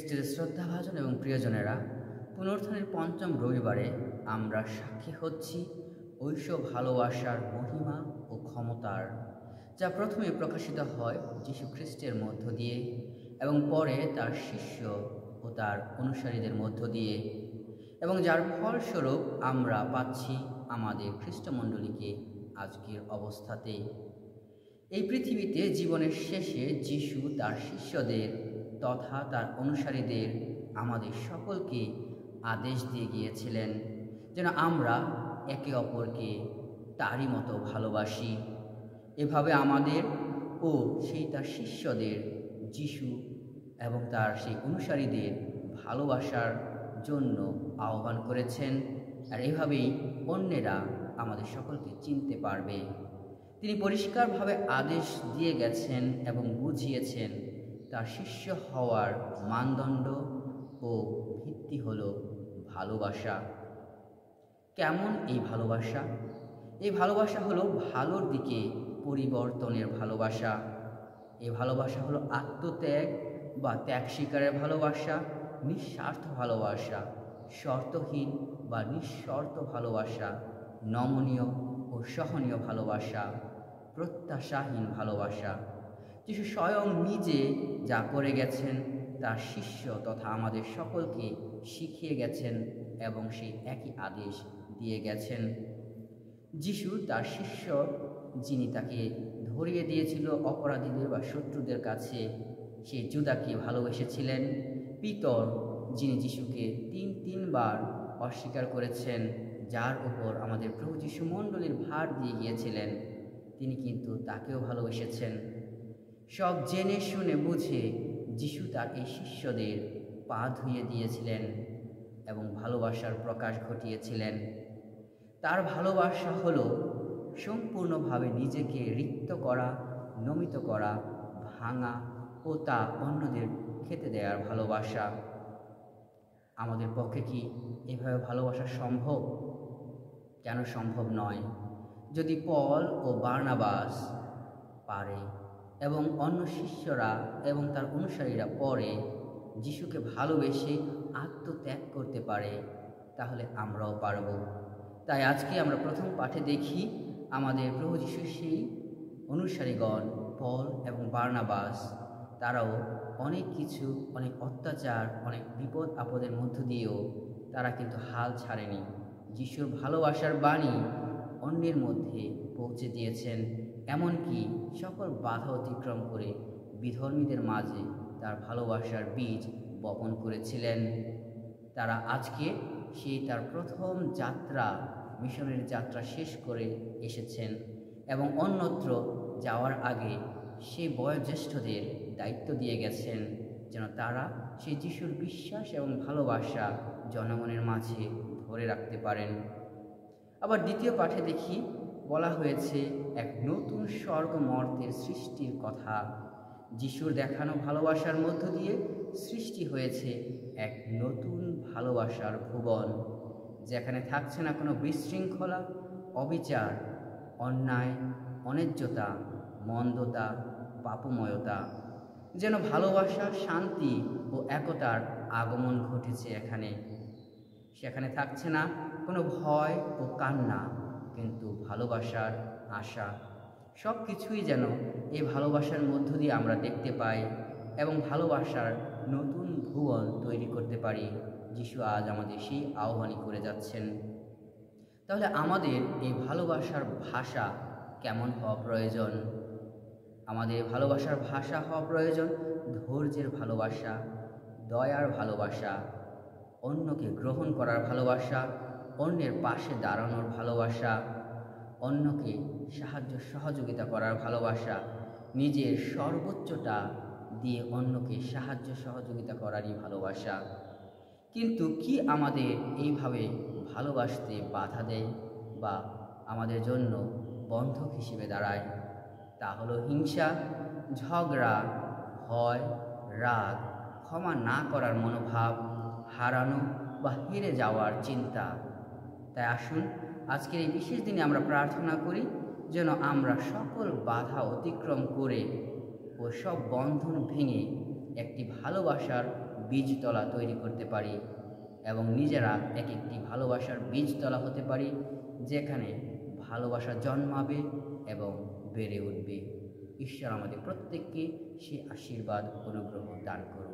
খ্রিস্টের শ্রদ্ধাভাজন এবং প্রিয়জনেরা, পুনরুত্থানের পঞ্চম রবিবারে আমরা সাক্ষী হচ্ছি ঐশ্বর ভালোবাসার মহিমা ও ক্ষমতার, যা প্রথমে প্রকাশিত হয় যীশু খ্রিস্টের মধ্য দিয়ে এবং পরে তার শিষ্য ও তার অনুসারীদের মধ্য দিয়ে, এবং যার ফলস্বরূপ আমরা পাচ্ছি আমাদের খ্রিস্টমণ্ডলীকে আজকের অবস্থাতে। এই পৃথিবীতে জীবনের শেষে যীশু তার শিষ্যদের তথা তার অনুসারীদের আমাদের সকলকে আদেশ দিয়ে গিয়েছিলেন যেন আমরা একে অপরকে তারই মতো ভালোবাসি। এভাবে আমাদের ও সেই তার শিষ্যদের যীশু এবং তার সেই অনুসারীদের ভালোবাসার জন্য আহ্বান করেছেন, আর এভাবেই অন্যেরা আমাদের সকলকে চিনতে পারবে। তিনি পরিষ্কারভাবে আদেশ দিয়ে গেছেন এবং বুঝিয়েছেন তার শিষ্য হওয়ার মানদণ্ড ও ভিত্তি হলো ভালোবাসা। কেমন এই ভালোবাসা? এই ভালোবাসা হলো ভালোর দিকে পরিবর্তনের ভালোবাসা। এই ভালোবাসা হলো আত্মত্যাগ বা ত্যাগ স্বীকারের ভালোবাসা, নিঃস্বার্থ ভালোবাসা, শর্তহীন বা নিঃশর্ত ভালোবাসা, নমনীয় ও সহনীয় ভালোবাসা, প্রত্যাশাহীন ভালোবাসা। যিশু স্বয়ং নিজে যা করে গেছেন তার শিষ্য তথা আমাদের সকলকে শিখিয়ে গেছেন এবং সেই একই আদেশ দিয়ে গেছেন। যিশু তার শিষ্য যিনি তাকে ধরিয়ে দিয়েছিল অপরাধীদের বা শত্রুদের কাছে, সেই জুদাকে ভালোবেসেছিলেন। পিতর যিনি যিশুকে তিনবার অস্বীকার করেছেন, যার উপর আমাদের প্রভু যিশু মণ্ডলীর ভার দিয়ে গিয়েছিলেন, তিনি কিন্তু তাকেও ভালোবেসেছেন। সব জেনে শুনে বুঝে যিশু তার এই শিষ্যদের পা ধুয়ে দিয়েছিলেন এবং ভালোবাসার প্রকাশ ঘটিয়েছিলেন। তার ভালোবাসা হলো সম্পূর্ণভাবে নিজেকে রিক্ত করা, নমিত করা, ভাঙা ও তা অন্যদের খেতে দেওয়ার ভালোবাসা। আমাদের পক্ষে কি এভাবে ভালোবাসা সম্ভব? কেন সম্ভব নয়? যদি পল ও বার্নাবাস পারে এবং অন্য শিষ্যরা এবং তার অনুসারীরা পরে যিশুকে ভালোবেসে আত্মত্যাগ করতে পারে, তাহলে আমরাও পারব। তাই আজকে আমরা প্রথম পাঠে দেখি আমাদের প্রভু যিশুর সেই অনুসারীগণ পল এবং বার্নাবাস, তারাও অনেক কিছু, অনেক অত্যাচার, অনেক বিপদ আপদের মধ্য দিয়েও তারা কিন্তু হাল ছাড়েনি। যিশুর ভালোবাসার বাণী অন্যের মধ্যে পৌঁছে দিয়েছেন, এমনকি সকল বাধা অতিক্রম করে বিধর্মীদের মাঝে তার ভালোবাসার বীজ বপন করেছিলেন। তারা আজকে সেই তার প্রথম যাত্রা, মিশনের যাত্রা শেষ করে এসেছেন এবং অন্যত্র যাওয়ার আগে সেই বয়োজ্যেষ্ঠদের দায়িত্ব দিয়ে গেছেন যেন তারা সেই যিশুর বিশ্বাস এবং ভালোবাসা জনগণের মাঝে ধরে রাখতে পারেন। আবার দ্বিতীয় পাঠে দেখি বলা হয়েছে এক নতুন স্বর্গ মর্তের সৃষ্টির কথা। যিশুর দেখানো ভালোবাসার মধ্য দিয়ে সৃষ্টি হয়েছে এক নতুন ভালোবাসার ভুবন, যেখানে থাকছে না কোনো বিশৃঙ্খলা, অবিচার, অন্যায়, অন্যায্যতা, মন্দতা, পাপময়তা। যেন ভালোবাসা, শান্তি ও একতার আগমন ঘটেছে এখানে। সেখানে থাকছে না কোনো ভয় ও কান্না, কিন্তু ভালোবাসার আশা। সব কিছুই যেন এই ভালোবাসার মধ্য দিয়ে আমরা দেখতে পাই এবং ভালোবাসার নতুন ভুবন তৈরি করতে পারি। যিশু আজ আমাদের সেই আহ্বানই করে যাচ্ছেন। তাহলে আমাদের এই ভালোবাসার ভাষা কেমন হওয়া প্রয়োজন? আমাদের ভালোবাসার ভাষা হওয়া প্রয়োজন ধৈর্যের ভালোবাসা, দয়ার ভালোবাসা, অন্যকে গ্রহণ করার ভালোবাসা, অন্যের পাশে দাঁড়ানোর ভালোবাসা, অন্যকে সাহায্য সহযোগিতা করার ভালোবাসা, নিজের সর্বোচ্চটা দিয়ে অন্যকে সাহায্য সহযোগিতা করারই ভালোবাসা। কিন্তু কি আমাদের এইভাবে ভালোবাসতে বাধা দেয় বা আমাদের জন্য বন্ধক হিসেবে দাঁড়ায়? তা হলো হিংসা, ঝগড়া, ভয়, রাগ, ক্ষমা না করার মনোভাব, হারানো বা হেরে যাওয়ার চিন্তা। তাই আসুন আজকের এই বিশেষ দিনে আমরা প্রার্থনা করি যেন আমরা সকল বাধা অতিক্রম করে ও সব বন্ধন ভেঙে একটি ভালোবাসার বীজতলা তৈরি করতে পারি এবং নিজেরা এক একটি ভালোবাসার বীজতলা হতে পারি, যেখানে ভালোবাসা জন্মাবে এবং বেড়ে উঠবে। ঈশ্বর আমাদের প্রত্যেককে সে আশীর্বাদ অনুগ্রহ দান করুন।